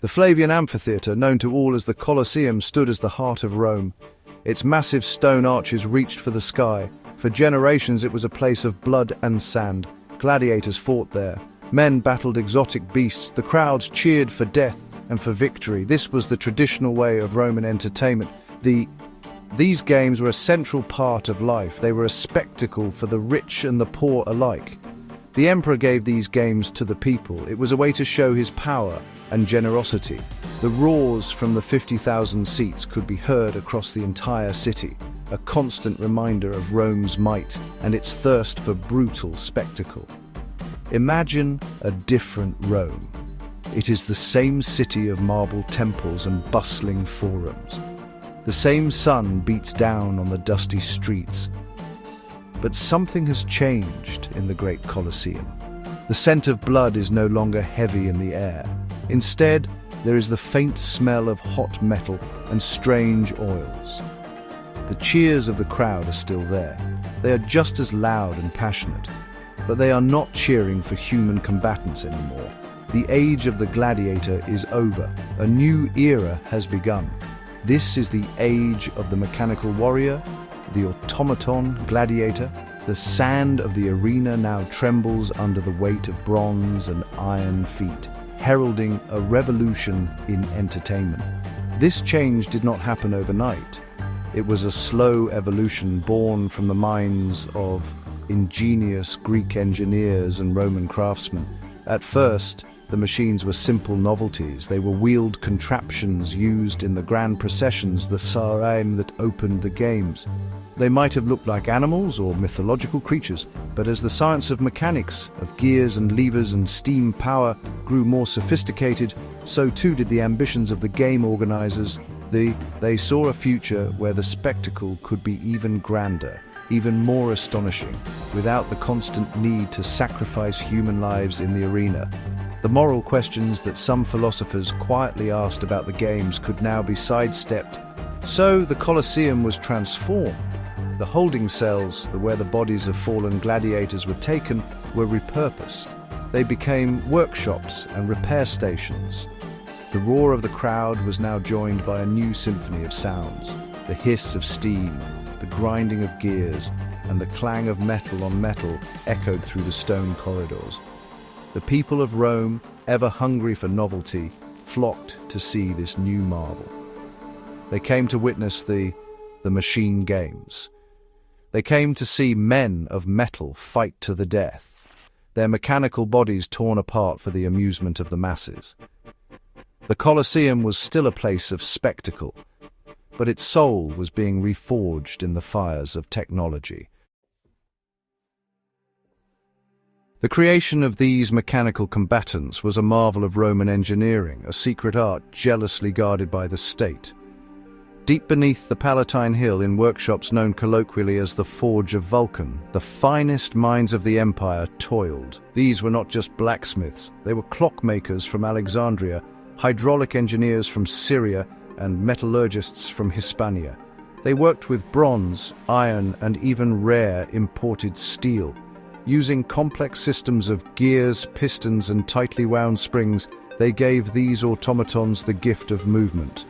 The Flavian amphitheatre, known to all as the Colosseum, stood as the heart of Rome. Its massive stone arches reached for the sky. For generations it was a place of blood and sand. Gladiators fought there. Men battled exotic beasts. The crowds cheered for death and for victory. This was the traditional way of Roman entertainment. These games were a central part of life. They were a spectacle for the rich and the poor alike. The emperor gave these games to the people. It was a way to show his power and generosity. The roars from the 50,000 seats could be heard across the entire city, a constant reminder of Rome's might and its thirst for brutal spectacle. Imagine a different Rome. It is the same city of marble temples and bustling forums. The same sun beats down on the dusty streets. But something has changed in the great Colosseum. The scent of blood is no longer heavy in the air. Instead, there is the faint smell of hot metal and strange oils. The cheers of the crowd are still there. They are just as loud and passionate, but they are not cheering for human combatants anymore. The age of the gladiator is over. A new era has begun. This is the age of the mechanical warrior, the automaton gladiator. The sand of the arena now trembles under the weight of bronze and iron feet, heralding a revolution in entertainment. This change did not happen overnight. It was a slow evolution born from the minds of ingenious Greek engineers and Roman craftsmen. At first, the machines were simple novelties. They were wheeled contraptions used in the grand processions, the saraim that opened the games. They might have looked like animals or mythological creatures, but as the science of mechanics, of gears and levers and steam power grew more sophisticated, so too did the ambitions of the game organizers. They saw a future where the spectacle could be even grander, even more astonishing, without the constant need to sacrifice human lives in the arena. The moral questions that some philosophers quietly asked about the games could now be sidestepped. So the Colosseum was transformed. The holding cells, where the bodies of fallen gladiators were taken, were repurposed. They became workshops and repair stations. The roar of the crowd was now joined by a new symphony of sounds. The hiss of steam, the grinding of gears, and the clang of metal on metal echoed through the stone corridors. The people of Rome, ever hungry for novelty, flocked to see this new marvel. They came to witness the machine games. They came to see men of metal fight to the death, their mechanical bodies torn apart for the amusement of the masses. The Colosseum was still a place of spectacle, but its soul was being reforged in the fires of technology. The creation of these mechanical combatants was a marvel of Roman engineering, a secret art jealously guarded by the state. Deep beneath the Palatine Hill, in workshops known colloquially as the Forge of Vulcan, the finest minds of the empire toiled. These were not just blacksmiths, they were clockmakers from Alexandria, hydraulic engineers from Syria, and metallurgists from Hispania. They worked with bronze, iron, and even rare imported steel. Using complex systems of gears, pistons, and tightly wound springs, they gave these automatons the gift of movement.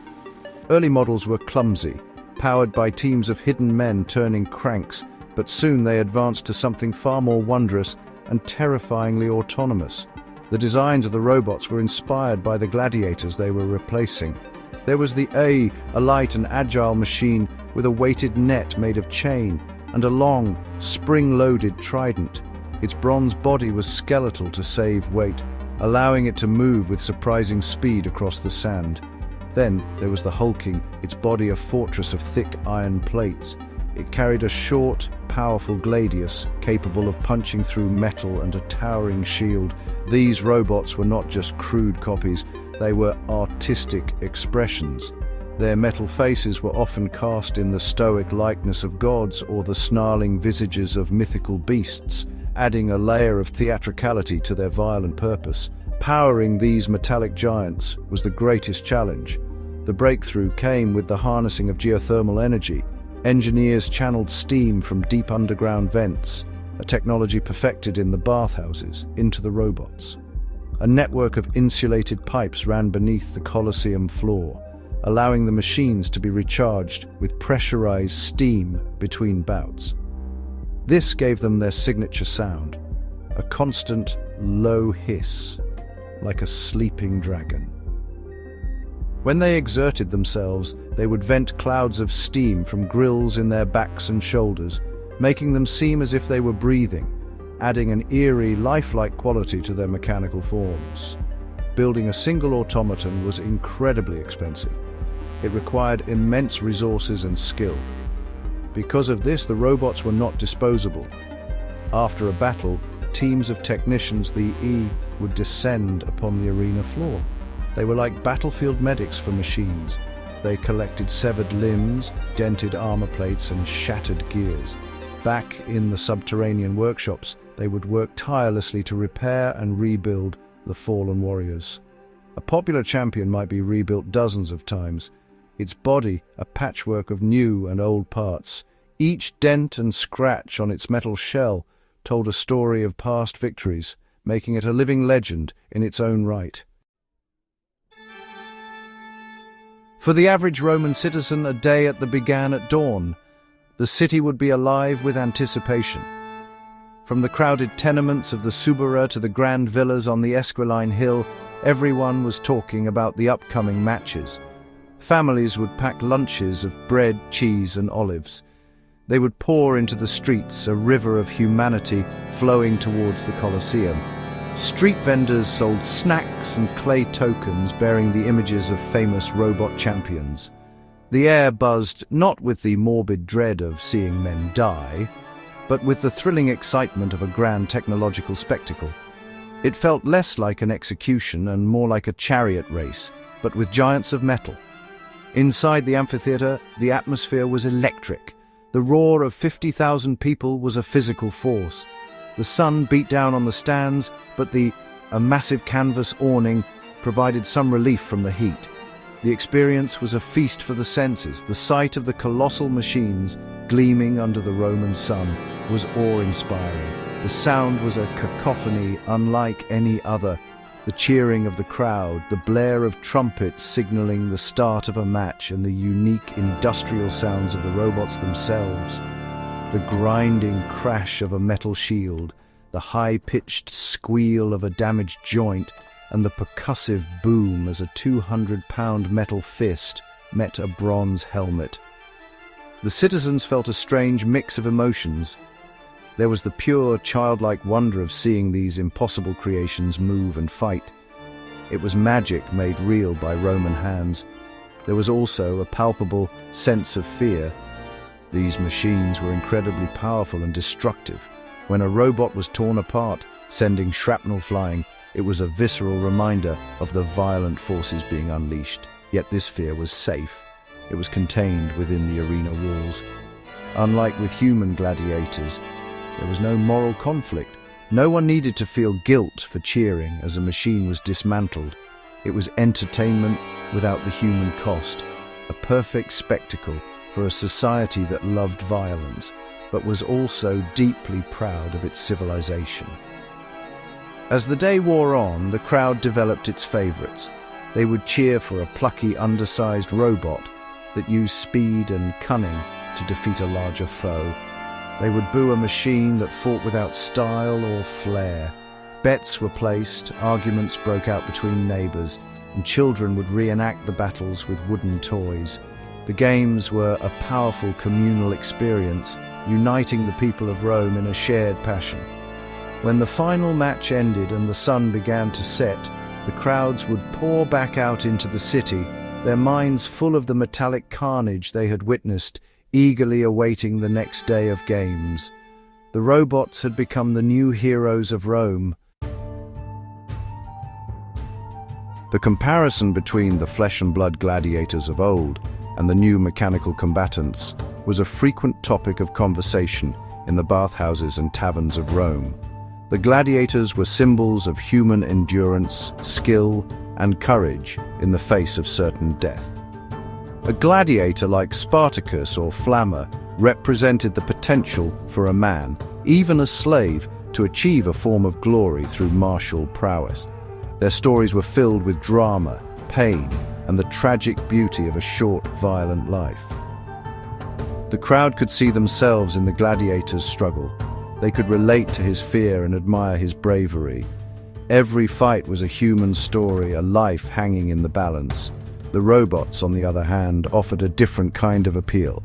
Early models were clumsy, powered by teams of hidden men turning cranks, but soon they advanced to something far more wondrous and terrifyingly autonomous. The designs of the robots were inspired by the gladiators they were replacing. There was a light and agile machine with a weighted net made of chain and a long, spring-loaded trident. Its bronze body was skeletal to save weight, allowing it to move with surprising speed across the sand. Then there was the hulking, its body a fortress of thick iron plates. It carried a short, powerful gladius capable of punching through metal and a towering shield. These robots were not just crude copies, they were artistic expressions. Their metal faces were often cast in the stoic likeness of gods or the snarling visages of mythical beasts, adding a layer of theatricality to their violent purpose. Powering these metallic giants was the greatest challenge. The breakthrough came with the harnessing of geothermal energy. Engineers channeled steam from deep underground vents, a technology perfected in the bathhouses, into the robots. A network of insulated pipes ran beneath the Colosseum floor, allowing the machines to be recharged with pressurized steam between bouts. This gave them their signature sound, a constant, low hiss, like a sleeping dragon. When they exerted themselves, they would vent clouds of steam from grills in their backs and shoulders, making them seem as if they were breathing, adding an eerie, lifelike quality to their mechanical forms. Building a single automaton was incredibly expensive. It required immense resources and skill. Because of this, the robots were not disposable. After a battle, teams of technicians, the E, would descend upon the arena floor. They were like battlefield medics for machines. They collected severed limbs, dented armor plates, and shattered gears. Back in the subterranean workshops, they would work tirelessly to repair and rebuild the fallen warriors. A popular champion might be rebuilt dozens of times, its body a patchwork of new and old parts. Each dent and scratch on its metal shell told a story of past victories, making it a living legend in its own right. For the average Roman citizen, a day began at dawn. The city would be alive with anticipation. From the crowded tenements of the Subura to the grand villas on the Esquiline Hill, everyone was talking about the upcoming matches. Families would pack lunches of bread, cheese, and olives. They would pour into the streets, a river of humanity flowing towards the Colosseum. Street vendors sold snacks and clay tokens bearing the images of famous robot champions. The air buzzed not with the morbid dread of seeing men die, but with the thrilling excitement of a grand technological spectacle. It felt less like an execution and more like a chariot race, but with giants of metal. Inside the amphitheater, the atmosphere was electric. The roar of 50,000 people was a physical force. The sun beat down on the stands, but a massive canvas awning provided some relief from the heat. The experience was a feast for the senses. The sight of the colossal machines gleaming under the Roman sun was awe-inspiring. The sound was a cacophony unlike any other. The cheering of the crowd, the blare of trumpets signaling the start of a match, and the unique industrial sounds of the robots themselves. The grinding crash of a metal shield, the high-pitched squeal of a damaged joint, and the percussive boom as a 200-pound metal fist met a bronze helmet. The citizens felt a strange mix of emotions. There was the pure, childlike wonder of seeing these impossible creations move and fight. It was magic made real by Roman hands. There was also a palpable sense of fear. These machines were incredibly powerful and destructive. When a robot was torn apart, sending shrapnel flying, it was a visceral reminder of the violent forces being unleashed. Yet this fear was safe. It was contained within the arena walls. Unlike with human gladiators, there was no moral conflict. No one needed to feel guilt for cheering as a machine was dismantled. It was entertainment without the human cost, a perfect spectacle for a society that loved violence, but was also deeply proud of its civilization. As the day wore on, the crowd developed its favorites. They would cheer for a plucky, undersized robot that used speed and cunning to defeat a larger foe. They would boo a machine that fought without style or flair. Bets were placed, arguments broke out between neighbors, and children would reenact the battles with wooden toys. The games were a powerful communal experience, uniting the people of Rome in a shared passion. When the final match ended and the sun began to set, the crowds would pour back out into the city, their minds full of the metallic carnage they had witnessed, eagerly awaiting the next day of games. The robots had become the new heroes of Rome. The comparison between the flesh and blood gladiators of old and the new mechanical combatants was a frequent topic of conversation in the bathhouses and taverns of Rome. The gladiators were symbols of human endurance, skill, and courage in the face of certain death. A gladiator like Spartacus or Flamma represented the potential for a man, even a slave, to achieve a form of glory through martial prowess. Their stories were filled with drama, pain, and the tragic beauty of a short, violent life. The crowd could see themselves in the gladiator's struggle. They could relate to his fear and admire his bravery. Every fight was a human story, a life hanging in the balance. The robots, on the other hand, offered a different kind of appeal.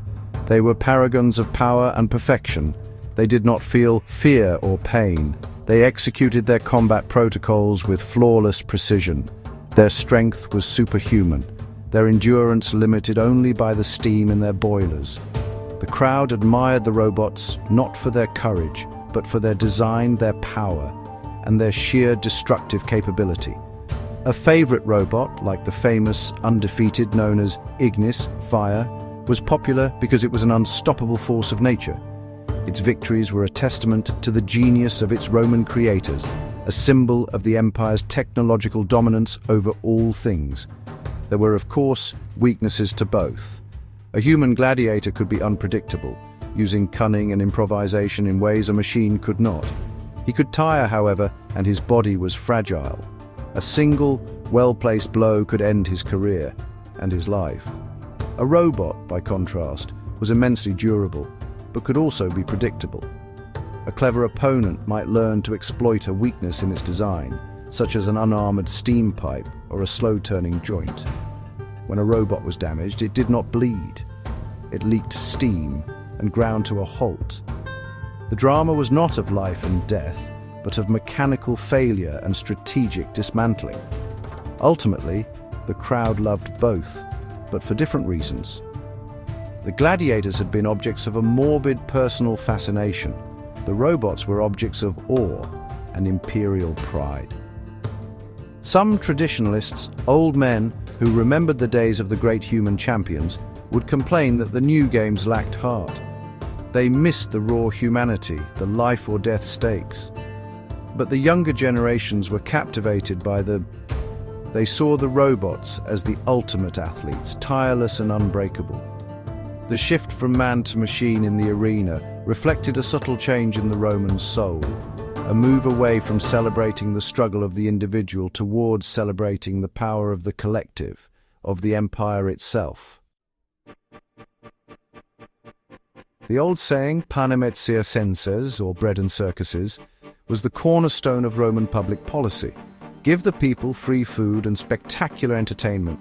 They were paragons of power and perfection. They did not feel fear or pain. They executed their combat protocols with flawless precision. Their strength was superhuman, their endurance limited only by the steam in their boilers. The crowd admired the robots not for their courage, but for their design, their power, and their sheer destructive capability. A favorite robot, like the famous undefeated known as Ignis, Fire, was popular because it was an unstoppable force of nature. Its victories were a testament to the genius of its Roman creators, a symbol of the empire's technological dominance over all things. There were, of course, weaknesses to both. A human gladiator could be unpredictable, using cunning and improvisation in ways a machine could not. He could tire, however, and his body was fragile. A single, well-placed blow could end his career and his life. A robot, by contrast, was immensely durable, but could also be predictable. A clever opponent might learn to exploit a weakness in its design, such as an unarmored steam pipe or a slow-turning joint. When a robot was damaged, it did not bleed. It leaked steam and ground to a halt. The drama was not of life and death, but of mechanical failure and strategic dismantling. Ultimately, the crowd loved both, but for different reasons. The gladiators had been objects of a morbid personal fascination. The robots were objects of awe and imperial pride. Some traditionalists, old men who remembered the days of the great human champions, would complain that the new games lacked heart. They missed the raw humanity, the life or death stakes. But the younger generations were captivated by They saw the robots as the ultimate athletes, tireless and unbreakable. The shift from man to machine in the arena reflected a subtle change in the Roman soul, a move away from celebrating the struggle of the individual towards celebrating the power of the collective, of the empire itself. The old saying, panem et circenses, or bread and circuses, was the cornerstone of Roman public policy. Give the people free food and spectacular entertainment,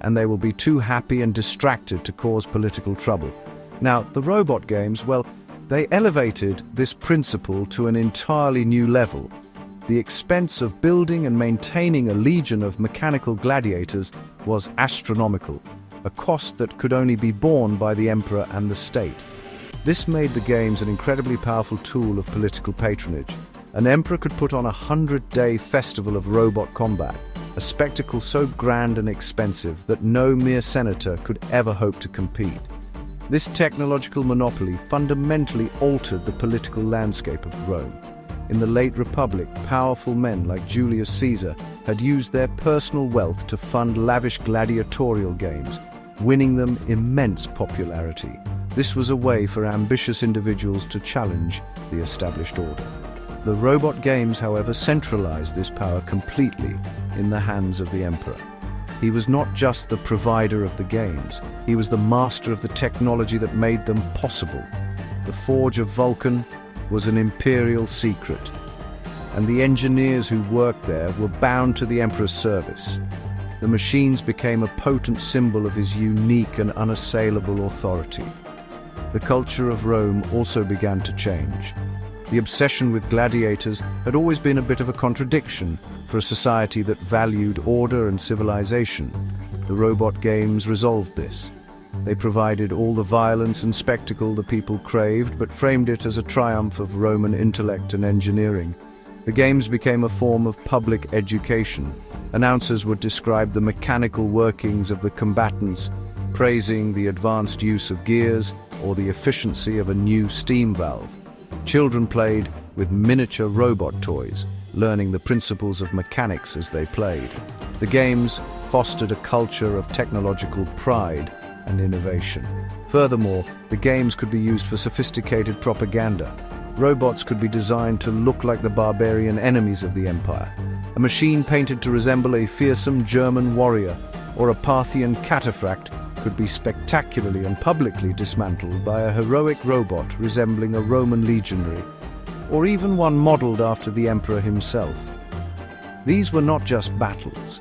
and they will be too happy and distracted to cause political trouble. Now, the robot games, well, they elevated this principle to an entirely new level. The expense of building and maintaining a legion of mechanical gladiators was astronomical, a cost that could only be borne by the emperor and the state. This made the games an incredibly powerful tool of political patronage. An emperor could put on a 100-day festival of robot combat, a spectacle so grand and expensive that no mere senator could ever hope to compete. This technological monopoly fundamentally altered the political landscape of Rome. In the late Republic, powerful men like Julius Caesar had used their personal wealth to fund lavish gladiatorial games, winning them immense popularity. This was a way for ambitious individuals to challenge the established order. The robot games, however, centralized this power completely in the hands of the emperor. He was not just the provider of the games, he was the master of the technology that made them possible. The Forge of Vulcan was an imperial secret, and the engineers who worked there were bound to the emperor's service. The machines became a potent symbol of his unique and unassailable authority. The culture of Rome also began to change. The obsession with gladiators had always been a bit of a contradiction for a society that valued order and civilization. The robot games resolved this. They provided all the violence and spectacle the people craved, but framed it as a triumph of Roman intellect and engineering. The games became a form of public education. Announcers would describe the mechanical workings of the combatants, praising the advanced use of gears or the efficiency of a new steam valve. Children played with miniature robot toys, learning the principles of mechanics as they played. The games fostered a culture of technological pride and innovation. Furthermore, the games could be used for sophisticated propaganda. Robots could be designed to look like the barbarian enemies of the empire. A machine painted to resemble a fearsome German warrior or a Parthian cataphract could be spectacularly and publicly dismantled by a heroic robot resembling a Roman legionary, or even one modeled after the emperor himself. These were not just battles,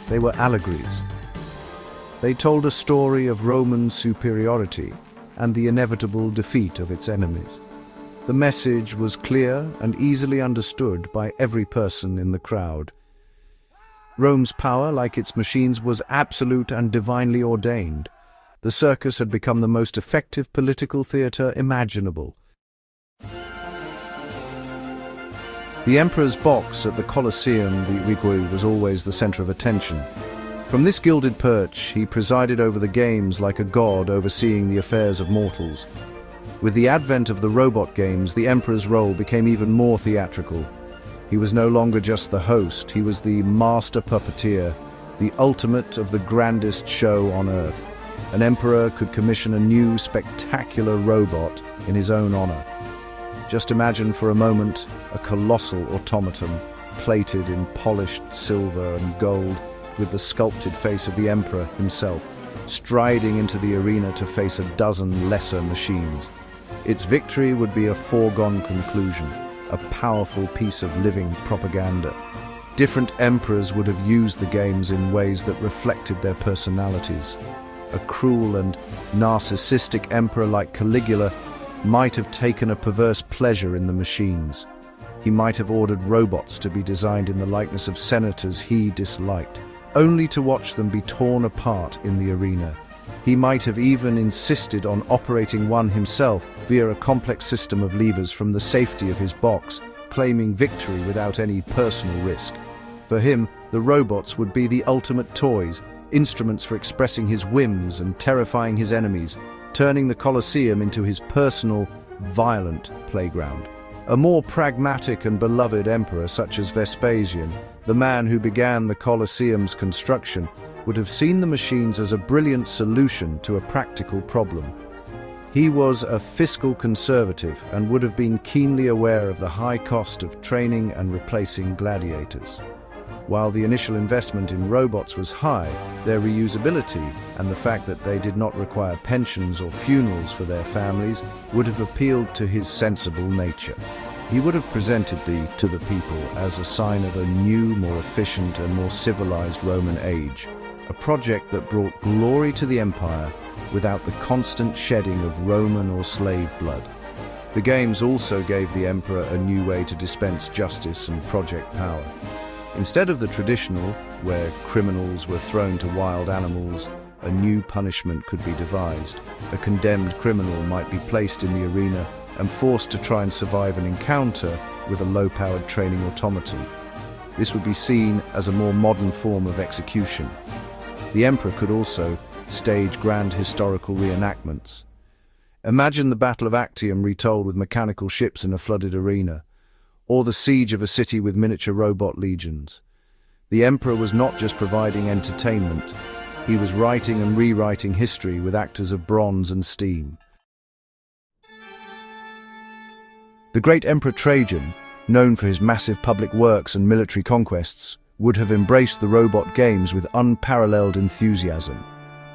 they were allegories. They told a story of Roman superiority and the inevitable defeat of its enemies. The message was clear and easily understood by every person in the crowd. Rome's power, like its machines, was absolute and divinely ordained. The circus had become the most effective political theater imaginable. The emperor's box at the Colosseum was always the center of attention. From this gilded perch, he presided over the games like a god overseeing the affairs of mortals. With the advent of the robot games, the emperor's role became even more theatrical. He was no longer just the host, he was the master puppeteer, the ultimate of the grandest show on Earth. An emperor could commission a new, spectacular robot in his own honor. Just imagine for a moment a colossal automaton, plated in polished silver and gold, with the sculpted face of the emperor himself, striding into the arena to face a dozen lesser machines. Its victory would be a foregone conclusion, a powerful piece of living propaganda. Different emperors would have used the games in ways that reflected their personalities. A cruel and narcissistic emperor like Caligula might have taken a perverse pleasure in the machines. He might have ordered robots to be designed in the likeness of senators he disliked, only to watch them be torn apart in the arena. He might have even insisted on operating one himself via a complex system of levers from the safety of his box, claiming victory without any personal risk. For him, the robots would be the ultimate toys, instruments for expressing his whims and terrifying his enemies, turning the Colosseum into his personal, violent playground. A more pragmatic and beloved emperor such as Vespasian, the man who began the Colosseum's construction, would have seen the machines as a brilliant solution to a practical problem. He was a fiscal conservative and would have been keenly aware of the high cost of training and replacing gladiators. While the initial investment in robots was high, their reusability and the fact that they did not require pensions or funerals for their families would have appealed to his sensible nature. He would have presented to the people as a sign of a new, more efficient and more civilized Roman age, a project that brought glory to the empire without the constant shedding of Roman or slave blood. The games also gave the emperor a new way to dispense justice and project power. Instead of the traditional, where criminals were thrown to wild animals, a new punishment could be devised. A condemned criminal might be placed in the arena and forced to try and survive an encounter with a low-powered training automaton. This would be seen as a more modern form of execution. The emperor could also stage grand historical reenactments. Imagine the Battle of Actium retold with mechanical ships in a flooded arena, or the siege of a city with miniature robot legions. The emperor was not just providing entertainment, he was writing and rewriting history with actors of bronze and steam. The great Emperor Trajan, known for his massive public works and military conquests, would have embraced the robot games with unparalleled enthusiasm.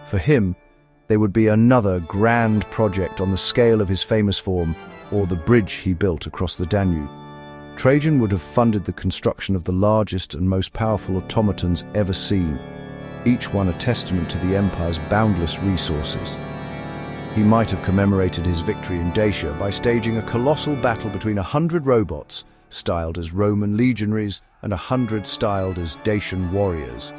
For him, they would be another grand project on the scale of his famous form, or the bridge he built across the Danube. Trajan would have funded the construction of the largest and most powerful automatons ever seen, each one a testament to the empire's boundless resources. He might have commemorated his victory in Dacia by staging a colossal battle between 100 robots, styled as Roman legionaries, and 100 styled as Dacian warriors.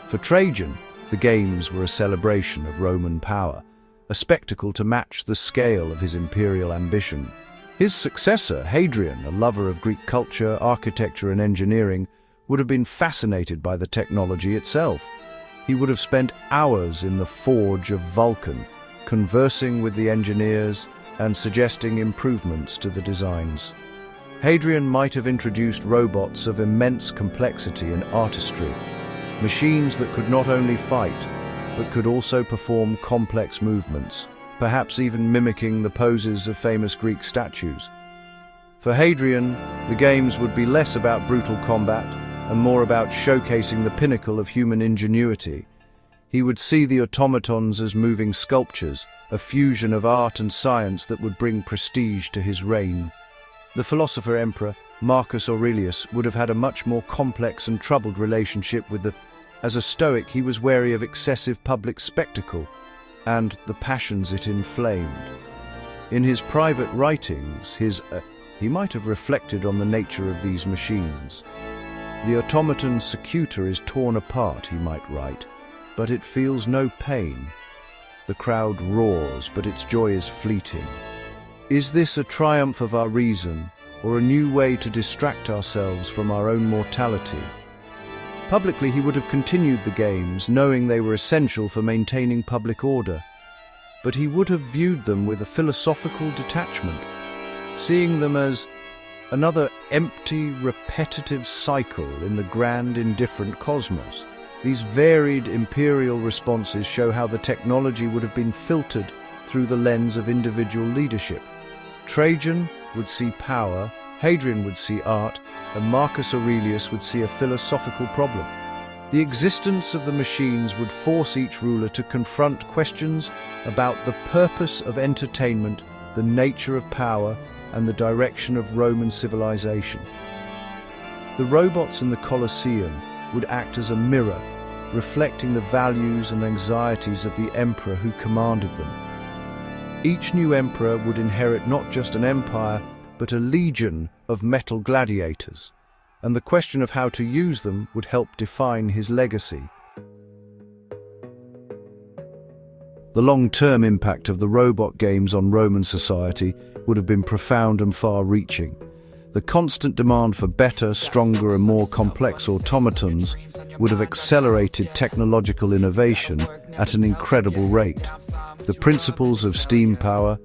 For Trajan, the games were a celebration of Roman power, a spectacle to match the scale of his imperial ambition. His successor, Hadrian, a lover of Greek culture, architecture and engineering, would have been fascinated by the technology itself. He would have spent hours in the forge of Vulcan, conversing with the engineers and suggesting improvements to the designs. Hadrian might have introduced robots of immense complexity and artistry, machines that could not only fight, but could also perform complex movements, perhaps even mimicking the poses of famous Greek statues. For Hadrian, the games would be less about brutal combat and more about showcasing the pinnacle of human ingenuity. He would see the automatons as moving sculptures, a fusion of art and science that would bring prestige to his reign. The philosopher-emperor, Marcus Aurelius, would have had a much more complex and troubled relationship with the... As a Stoic, he was wary of excessive public spectacle and the passions it inflamed. In his private writings, he might have reflected on the nature of these machines. The automaton secutor is torn apart, he might write, but it feels no pain. The crowd roars, but its joy is fleeting. Is this a triumph of our reason, or a new way to distract ourselves from our own mortality? Publicly, he would have continued the games, knowing they were essential for maintaining public order. But he would have viewed them with a philosophical detachment, seeing them as another empty, repetitive cycle in the grand, indifferent cosmos. These varied imperial responses show how the technology would have been filtered through the lens of individual leadership. Trajan would see power, Hadrian would see art, and Marcus Aurelius would see a philosophical problem. The existence of the machines would force each ruler to confront questions about the purpose of entertainment, the nature of power, and the direction of Roman civilization. The robots in the Colosseum would act as a mirror, reflecting the values and anxieties of the emperor who commanded them. Each new emperor would inherit not just an empire, but a legion of metal gladiators, and the question of how to use them would help define his legacy. The long-term impact of the robot games on Roman society would have been profound and far-reaching. The constant demand for better, stronger and more complex automatons would have accelerated technological innovation at an incredible rate. The principles of steam power,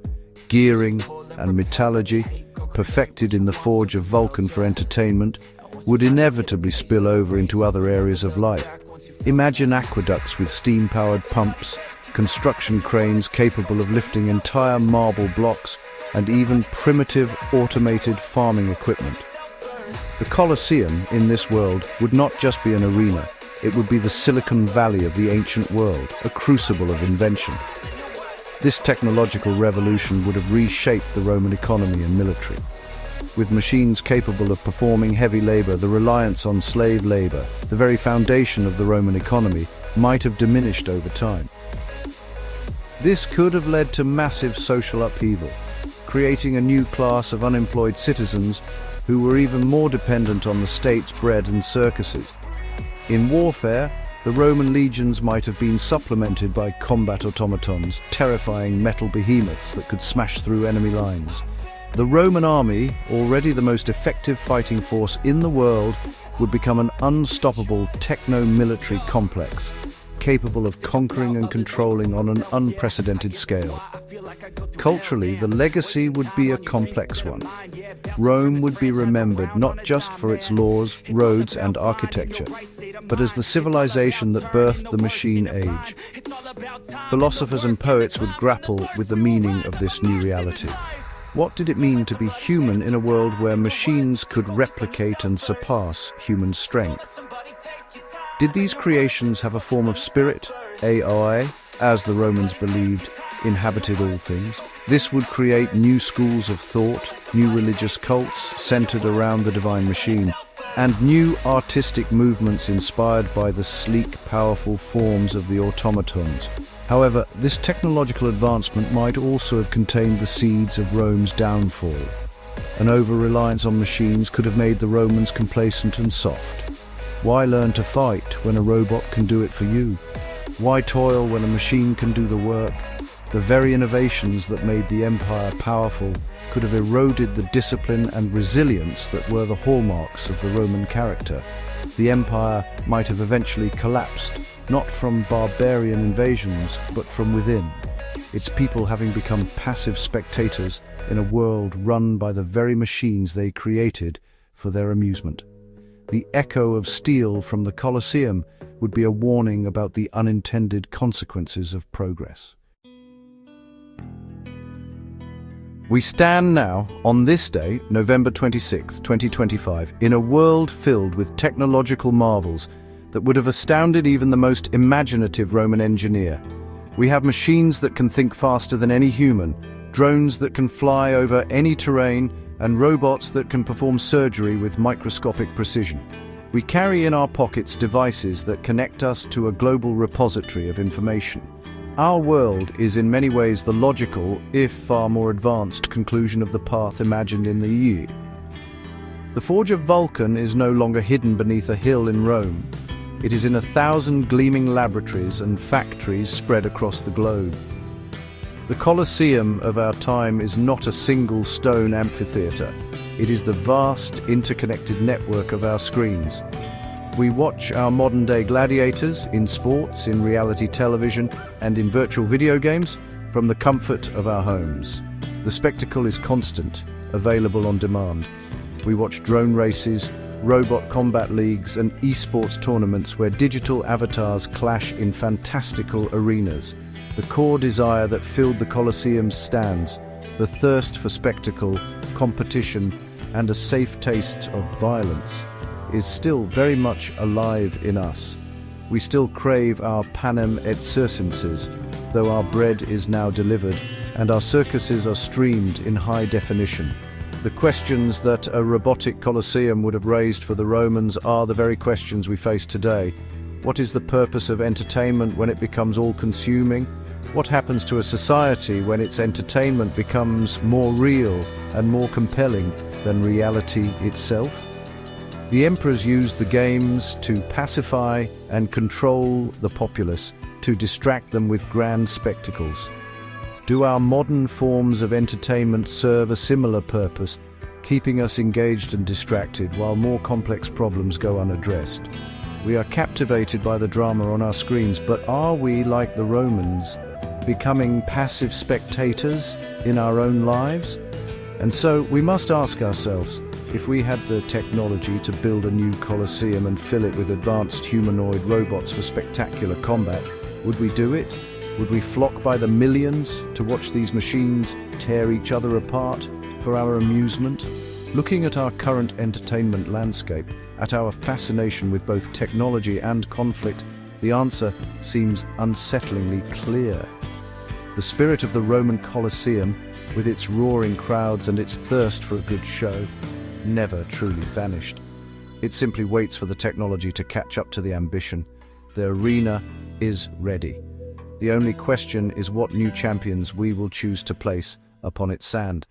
gearing and metallurgy, perfected in the forge of Vulcan for entertainment, would inevitably spill over into other areas of life. Imagine aqueducts with steam-powered pumps, construction cranes capable of lifting entire marble blocks, and even primitive automated farming equipment. The Colosseum in this world would not just be an arena, it would be the Silicon Valley of the ancient world, a crucible of invention. This technological revolution would have reshaped the Roman economy and military. With machines capable of performing heavy labor, the reliance on slave labor, the very foundation of the Roman economy, might have diminished over time. This could have led to massive social upheaval, creating a new class of unemployed citizens who were even more dependent on the state's bread and circuses. In warfare, the Roman legions might have been supplemented by combat automatons, terrifying metal behemoths that could smash through enemy lines. The Roman army, already the most effective fighting force in the world, would become an unstoppable techno-military complex, capable of conquering and controlling on an unprecedented scale. Culturally, the legacy would be a complex one. Rome would be remembered not just for its laws, roads, and architecture, but as the civilization that birthed the machine age. Philosophers and poets would grapple with the meaning of this new reality. What did it mean to be human in a world where machines could replicate and surpass human strength? Did these creations have a form of spirit, AI, as the Romans believed, inhabited all things? This would create new schools of thought, new religious cults centered around the divine machine, and new artistic movements inspired by the sleek, powerful forms of the automatons. However, this technological advancement might also have contained the seeds of Rome's downfall. An over-reliance on machines could have made the Romans complacent and soft. Why learn to fight when a robot can do it for you? Why toil when a machine can do the work? The very innovations that made the empire powerful could have eroded the discipline and resilience that were the hallmarks of the Roman character. The empire might have eventually collapsed, not from barbarian invasions, but from within, its people having become passive spectators in a world run by the very machines they created for their amusement. The echo of steel from the Colosseum would be a warning about the unintended consequences of progress. We stand now, on this day, November 26, 2025, in a world filled with technological marvels that would have astounded even the most imaginative Roman engineer. We have machines that can think faster than any human, drones that can fly over any terrain, and robots that can perform surgery with microscopic precision. We carry in our pockets devices that connect us to a global repository of information. Our world is in many ways the logical, if far more advanced, conclusion of the path imagined in the EU. The Forge of Vulcan is no longer hidden beneath a hill in Rome. It is in 1,000 gleaming laboratories and factories spread across the globe. The Colosseum of our time is not a single stone amphitheater. It is the vast, interconnected network of our screens. We watch our modern-day gladiators in sports, in reality television, and in virtual video games from the comfort of our homes. The spectacle is constant, available on demand. We watch drone races, robot combat leagues, and esports tournaments where digital avatars clash in fantastical arenas. The core desire that filled the Colosseum's stands, the thirst for spectacle, competition, and a safe taste of violence, is still very much alive in us. We still crave our panem et circenses, though our bread is now delivered and our circuses are streamed in high definition. The questions that a robotic Colosseum would have raised for the Romans are the very questions we face today. What is the purpose of entertainment when it becomes all-consuming? What happens to a society when its entertainment becomes more real and more compelling than reality itself? The emperors used the games to pacify and control the populace, to distract them with grand spectacles. Do our modern forms of entertainment serve a similar purpose, keeping us engaged and distracted while more complex problems go unaddressed? We are captivated by the drama on our screens, but are we, like the Romans, becoming passive spectators in our own lives? And so we must ask ourselves, if we had the technology to build a new Colosseum and fill it with advanced humanoid robots for spectacular combat, would we do it? Would we flock by the millions to watch these machines tear each other apart for our amusement? Looking at our current entertainment landscape, at our fascination with both technology and conflict, the answer seems unsettlingly clear. The spirit of the Roman Colosseum, with its roaring crowds and its thirst for a good show, never truly vanished. It simply waits for the technology to catch up to the ambition. The arena is ready. The only question is what new champions we will choose to place upon its sand.